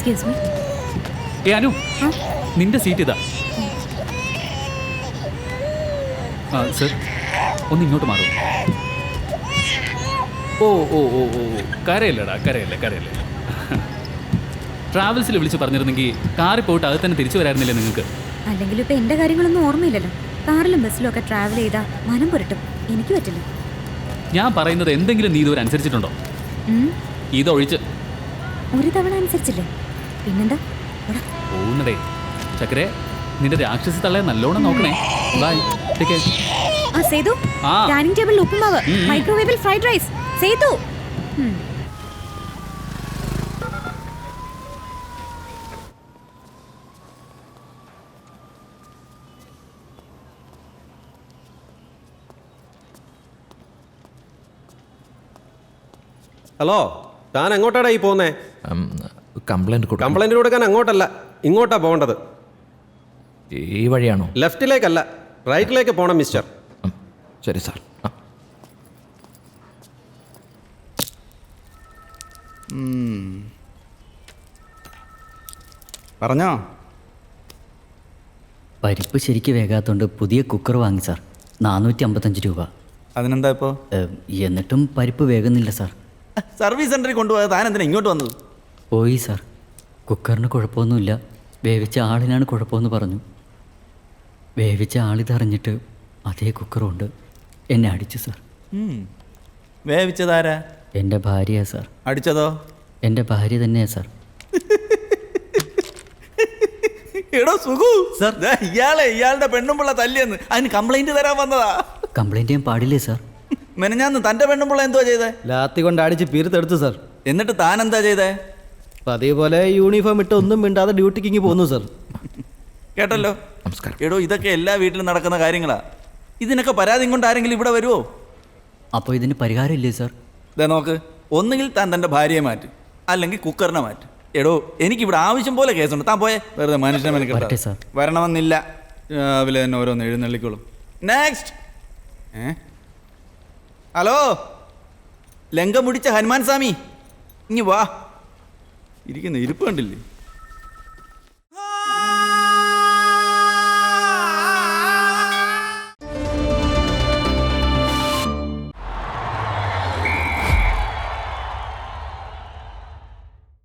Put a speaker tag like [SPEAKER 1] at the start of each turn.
[SPEAKER 1] Excuse me.
[SPEAKER 2] Anu, നിന്റെ seat ഇതാ. Sir, ഒന്ന് ഇങ്ങോട്ട് മാറും. ഓ ഓ ഓ ഓ കരയല്ലടാ, കരയല്ലേ. ട്രാവൽസിൽ വിളിച്ച് പറഞ്ഞിരുന്നെങ്കിൽ കാറിൽ പോയിട്ട് അത് തന്നെ തിരിച്ചു വരായിരുന്നില്ലേ നിങ്ങൾക്ക്?
[SPEAKER 1] അല്ലെങ്കിൽ ഇപ്പൊ എന്റെ കാര്യങ്ങളൊന്നും ഓർമ്മയില്ലല്ലോ. കാറിലും ബസ്സിലും ഒക്കെ ട്രാവൽ ചെയ്താ മനം പുരട്ടും. എനിക്ക് പറ്റില്ല.
[SPEAKER 2] ഞാൻ പറയുന്നത് എന്തെങ്കിലും നീ ഇതുവരെ അനുസരിച്ചിട്ടുണ്ടോ? ഇതൊഴിച്ച്
[SPEAKER 1] ഒരു തവണ അനുസരിച്ചില്ലേ, പിന്നെന്താ?
[SPEAKER 2] പോകുന്നതേ ചക്കരെ, നിന്റെ രാക്ഷസി തള്ളയെ നല്ലോണം നോക്കണേ. ബൈ.
[SPEAKER 1] ആ സേതു, ഡൈനിങ് ടേബിളിൽ ഉപ്പുമാവ്, മൈക്രോവേവിൽ ഫ്രൈഡ് റൈസ്. സേതു,
[SPEAKER 3] ഹലോ, താൻ എങ്ങോട്ടാടാ ഈ പോകുന്നേ? കംപ്ലൈന്റ് കൊടുക്കാൻ അങ്ങോട്ടല്ല, ഇങ്ങോട്ടാ പോകേണ്ടത്.
[SPEAKER 4] ഈ വഴിയാണോ?
[SPEAKER 3] ലെഫ്റ്റിലേക്കല്ല, റൈറ്റിലേക്ക് പോകണം മിസ്റ്റർ.
[SPEAKER 4] ശരി സാർ.
[SPEAKER 5] പറഞ്ഞോ.
[SPEAKER 6] പരിപ്പ് ശരിക്ക് വേഗാത്തോണ്ട് പുതിയ കുക്കർ വാങ്ങി സാർ. 455 രൂപ.
[SPEAKER 5] അതിനെന്താ ഇപ്പോൾ?
[SPEAKER 6] എന്നിട്ടും പരിപ്പ് വേകുന്നില്ല സാർ.
[SPEAKER 5] സർവീസ് സെൻ്ററിൽ കൊണ്ടുപോയത് താൻ എന്തിനാ ഇങ്ങോട്ട് വന്നത്?
[SPEAKER 6] പോയി സാർ. കുക്കറിന് കുഴപ്പമൊന്നുമില്ല, വേവിച്ച ആളിനാണ് കുഴപ്പമെന്ന് പറഞ്ഞു. വേവിച്ച ആളിതറിഞ്ഞിട്ട് അതേ കുക്കറുണ്ട് എന്നെ അടിച്ചു സാർ.
[SPEAKER 5] വേവിച്ചതാരാ?
[SPEAKER 6] എൻ്റെ ഭാര്യയാ സാർ.
[SPEAKER 5] അടിച്ചതോ?
[SPEAKER 6] എൻ്റെ ഭാര്യ തന്നെയാ സാർ.
[SPEAKER 5] എടോ സുഖു സാർ, ഇയാളുടെ പെണ്ണുമ്പിള്ള തല്ലിയെന്ന് അതിന് കംപ്ലൈന്റ് തരാൻ വന്നതാ.
[SPEAKER 6] കംപ്ലൈൻറ്റ് ചെയ്യാൻ പാടില്ലേ സാർ?
[SPEAKER 5] മെനഞ്ഞാന്ന് തൻ്റെ പെണ്ണുമ്പിള്ള എന്തോ ചെയ്തേ?
[SPEAKER 7] ലാത്തി കൊണ്ട് അടിച്ച് പീർത്തെടുത്തു സാർ.
[SPEAKER 5] എന്നിട്ട് താൻ എന്താ ചെയ്തേ?
[SPEAKER 7] അതേപോലെ യൂണിഫോം ഇട്ട് ഒന്നും മിണ്ടാതെ ഡ്യൂട്ടിക്ക് ഇങ്ങ് പോന്നു സാർ.
[SPEAKER 5] കേട്ടല്ലോ.
[SPEAKER 4] നമസ്കാരം.
[SPEAKER 5] എടോ, ഇതൊക്കെ എല്ലാ വീട്ടിലും നടക്കുന്ന കാര്യങ്ങളാ. ഇതിനൊക്കെ പരാതി കൊണ്ട് ആരെങ്കിലും ഇവിടെ വരുമോ?
[SPEAKER 6] അപ്പോൾ ഇതിന് പരിഹാരം ഇല്ലേ സാർ?
[SPEAKER 5] ഇതാ നോക്ക്, ഒന്നുകിൽ താൻ തൻ്റെ ഭാര്യയെ മാറ്റും, അല്ലെങ്കിൽ കുക്കറിനെ മാറ്റും. എടോ, എനിക്കിവിടെ ആവശ്യം പോലെ കേസുണ്ട്. താൻ പോയേ, വെറുതെ മനുഷ്യനെ
[SPEAKER 6] വരട്ടെ സാർ.
[SPEAKER 5] വരണമെന്നില്ല, രാവിലെ തന്നെ ഓരോന്ന് എഴുന്നള്ളിക്കോളും. നെക്സ്റ്റ്. ഹലോ, ലങ്ക മുടിച്ച ഹനുമാൻ സ്വാമി, ഇങ്ങ് വാ. ഇരിക്കുന്ന ഇരിപ്പ് കണ്ടില്ലേ?